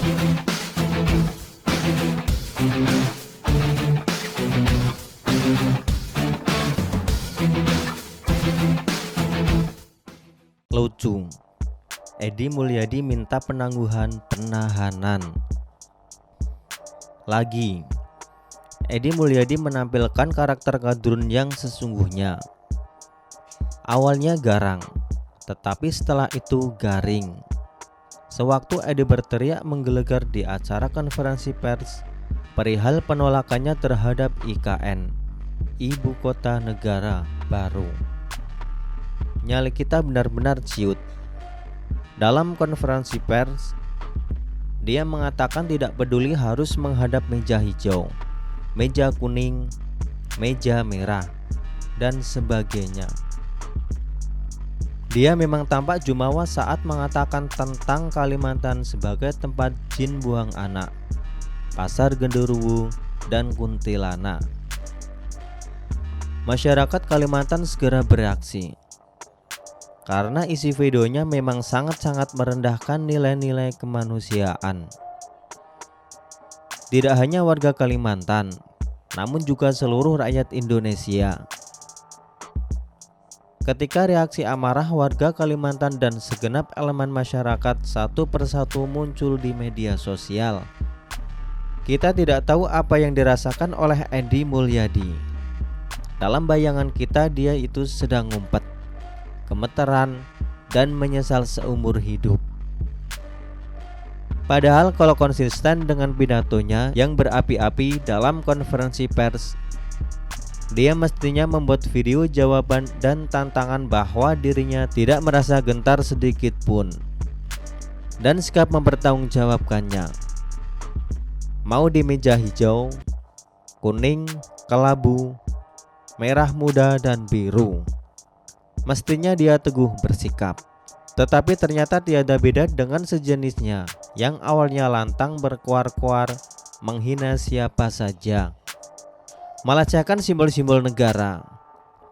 Lucu, Edi Mulyadi minta penangguhan penahanan. Lagi, Edi Mulyadi menampilkan karakter Kadrun yang sesungguhnya. Awalnya garang, tetapi setelah itu garing. Sewaktu Edi berteriak menggelegar di acara konferensi pers perihal penolakannya terhadap IKN, Ibu Kota Negara Baru. Nyali kita benar-benar ciut. Dalam konferensi pers, dia mengatakan tidak peduli harus menghadap meja hijau, meja kuning, meja merah, dan sebagainya. Dia memang tampak jumawa saat mengatakan tentang Kalimantan sebagai tempat jin buang anak, pasar genderuwo, dan kuntilanak. Masyarakat Kalimantan segera bereaksi, karena isi videonya memang sangat-sangat merendahkan nilai-nilai kemanusiaan. Tidak hanya warga Kalimantan, namun juga seluruh rakyat Indonesia. Ketika reaksi amarah warga Kalimantan dan segenap elemen masyarakat satu persatu muncul di media sosial, kita tidak tahu apa yang dirasakan oleh Edi Mulyadi. Dalam bayangan kita dia itu sedang ngumpet, gemeteran, dan menyesal seumur hidup. Padahal kalau konsisten dengan pidatonya yang berapi-api dalam konferensi pers, dia mestinya membuat video jawaban dan tantangan bahwa dirinya tidak merasa gentar sedikit pun, dan sikap mempertanggungjawabkannya. Mau di meja hijau, kuning, kelabu, merah muda, dan biru, mestinya dia teguh bersikap. Tetapi ternyata tiada beda dengan sejenisnya yang awalnya lantang berkuar-kuar menghina siapa saja, melecehkan simbol-simbol negara.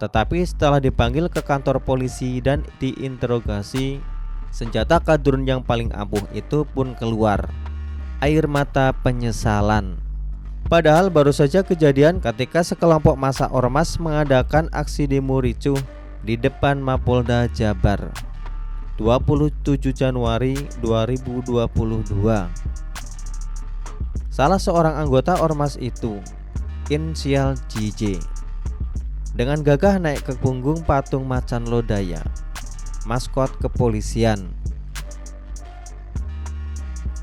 Tetapi setelah dipanggil ke kantor polisi dan diinterogasi, senjata Kadrun yang paling ampuh itu pun keluar, air mata penyesalan. Padahal baru saja kejadian ketika sekelompok massa ormas mengadakan aksi demo ricuh di depan Mapolda Jabar 27 Januari 2022. Salah seorang anggota ormas itu, inisial JJ, dengan gagah naik ke punggung patung macan lodaya, maskot kepolisian.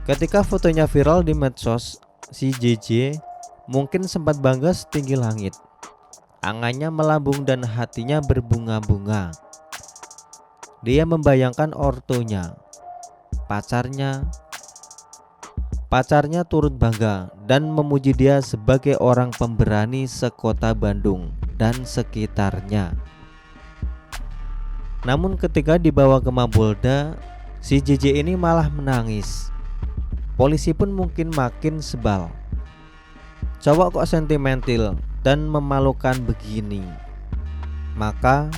Ketika fotonya viral di medsos, si JJ mungkin sempat bangga setinggi langit. Angannya melambung dan hatinya berbunga-bunga. Dia membayangkan ortonya, pacarnya turut bangga dan memuji dia sebagai orang pemberani sekota Bandung dan sekitarnya. Namun ketika dibawa ke Mapolda, si JJ ini malah menangis. Polisi pun mungkin makin sebal. Cowok kok sentimental dan memalukan begini. Maka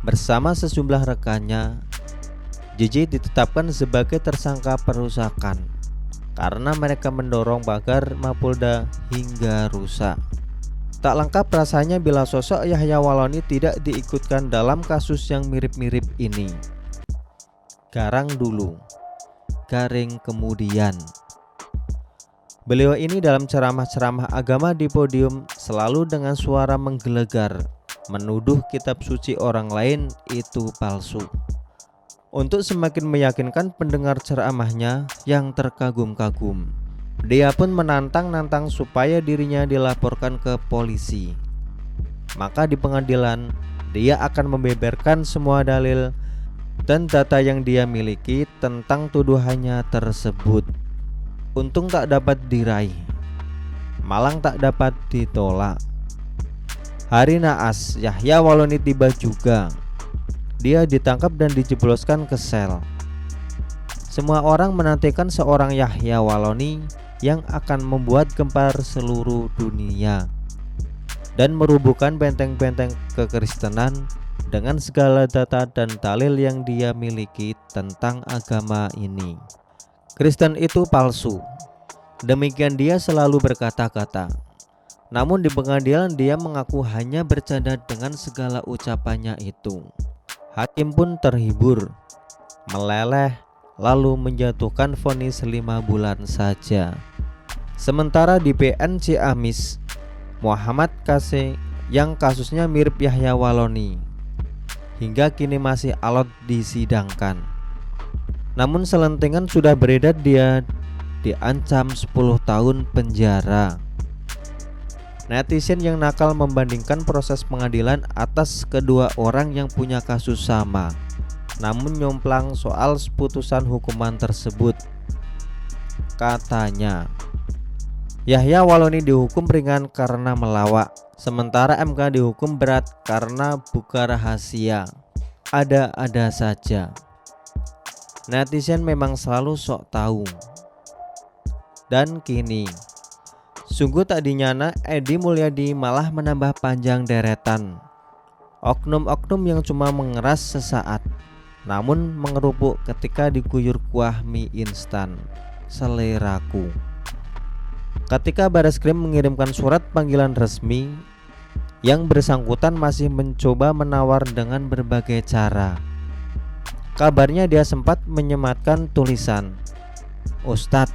bersama sejumlah rekannya, JJ ditetapkan sebagai tersangka perusakan karena mereka mendorong pagar Mapolda hingga rusak. Tak lengkap rasanya bila sosok Yahya Waloni tidak diikutkan dalam kasus yang mirip-mirip ini. Garang dulu, garing kemudian. Beliau ini dalam ceramah-ceramah agama di podium selalu dengan suara menggelegar menuduh kitab suci orang lain itu palsu. Untuk semakin meyakinkan pendengar ceramahnya yang terkagum-kagum, dia pun menantang-nantang supaya dirinya dilaporkan ke polisi. Maka di pengadilan dia akan membeberkan semua dalil dan data yang dia miliki tentang tuduhannya tersebut. Untung tak dapat diraih, malang tak dapat ditolak. Hari naas Yahya Waloni tiba juga. Dia ditangkap dan dijebloskan ke sel. Semua orang menantikan seorang Yahya Waloni yang akan membuat gempar seluruh dunia dan merubuhkan benteng-benteng kekristenan dengan segala data dan dalil yang dia miliki tentang agama ini. Kristen itu palsu, Demikian dia selalu berkata-kata. Namun di pengadilan dia mengaku hanya bercanda dengan segala ucapannya itu. Hakim pun terhibur, meleleh, lalu menjatuhkan vonis 5 bulan saja. Sementara di PN Ciamis, Muhammad KC yang kasusnya mirip Yahya Waloni hingga kini masih alot disidangkan. Namun selentingan sudah beredar dia diancam 10 tahun penjara. Netizen yang nakal membandingkan proses pengadilan atas kedua orang yang punya kasus sama, namun nyomplang soal putusan hukuman tersebut. Katanya, Yahya Waloni dihukum ringan karena melawak, sementara MK dihukum berat karena buka rahasia. Ada-ada saja. Netizen memang selalu sok tahu. Dan kini, sungguh tak dinyana Edi Mulyadi malah menambah panjang deretan oknum-oknum yang cuma mengeras sesaat, namun mengerupuk ketika diguyur kuah mie instan. Seleraku. Ketika Bareskrim mengirimkan surat panggilan resmi, yang bersangkutan masih mencoba menawar dengan berbagai cara. Kabarnya dia sempat menyematkan tulisan Ustadz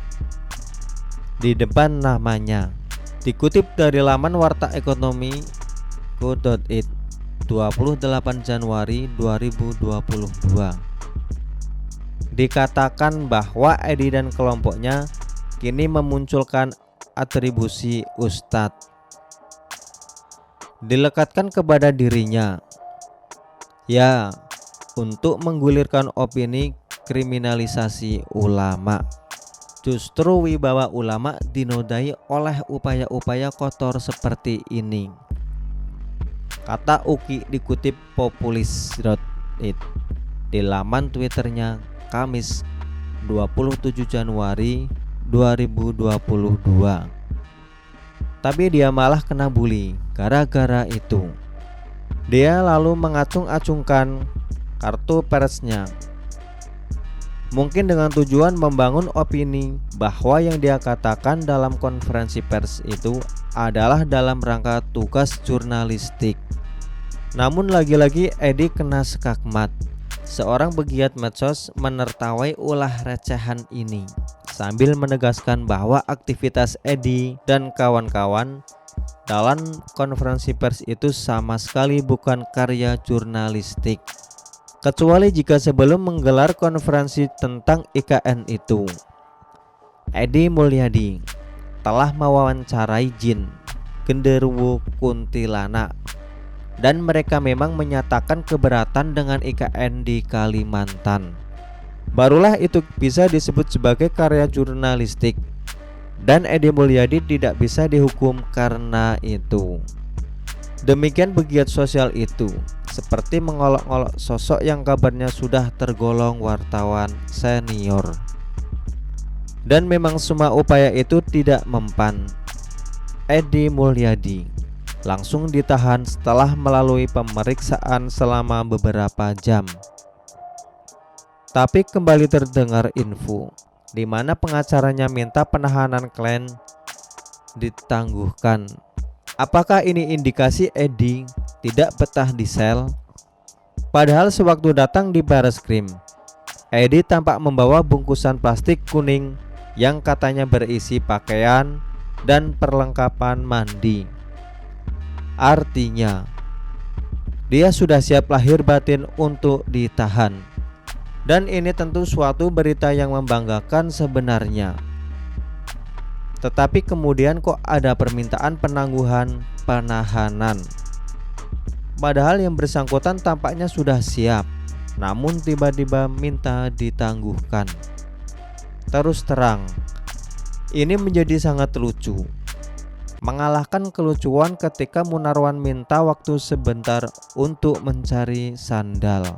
di depan namanya. Dikutip dari laman Warta Ekonomi co.id 28 Januari 2022, dikatakan bahwa Edi dan kelompoknya kini memunculkan atribusi Ustadz dilekatkan kepada dirinya, ya, untuk menggulirkan opini kriminalisasi ulama. Justru wibawa ulama dinodai oleh upaya-upaya kotor seperti ini, kata Uki dikutip populis.id di laman Twitternya Kamis 27 Januari 2022. Tapi dia malah kena bully gara-gara itu. Dia lalu mengacung-acungkan kartu persnya, mungkin dengan tujuan membangun opini bahwa yang dia katakan dalam konferensi pers itu adalah dalam rangka tugas jurnalistik. Namun lagi-lagi Edi kena skakmat. Seorang pegiat medsos menertawai ulah recehan ini sambil menegaskan bahwa aktivitas Edi dan kawan-kawan dalam konferensi pers itu sama sekali bukan karya jurnalistik, kecuali jika sebelum menggelar konferensi tentang IKN itu, Edi Mulyadi telah mewawancarai jin, genderuwo, kuntilanak, dan mereka memang menyatakan keberatan dengan IKN di Kalimantan. Barulah itu bisa disebut sebagai karya jurnalistik, dan Edi Mulyadi tidak bisa dihukum karena itu. Demikian pegiat sosial itu, seperti mengolok-olok sosok yang kabarnya sudah tergolong wartawan senior. Dan memang semua upaya itu tidak mempan. Edi Mulyadi langsung ditahan setelah melalui pemeriksaan selama beberapa jam. Tapi kembali terdengar info di mana pengacaranya minta penahanan klien ditangguhkan. Apakah ini indikasi Edi tidak betah di sel? Padahal sewaktu datang di Bareskrim, Edi tampak membawa bungkusan plastik kuning yang katanya berisi pakaian dan perlengkapan mandi. Artinya, dia sudah siap lahir batin untuk ditahan. Dan ini tentu suatu berita yang membanggakan sebenarnya. Tetapi kemudian kok ada permintaan penangguhan penahanan. Padahal yang bersangkutan tampaknya sudah siap, namun tiba-tiba minta ditangguhkan. Terus terang, ini menjadi sangat lucu. Mengalahkan kelucuan ketika Munarwan minta waktu sebentar untuk mencari sandal.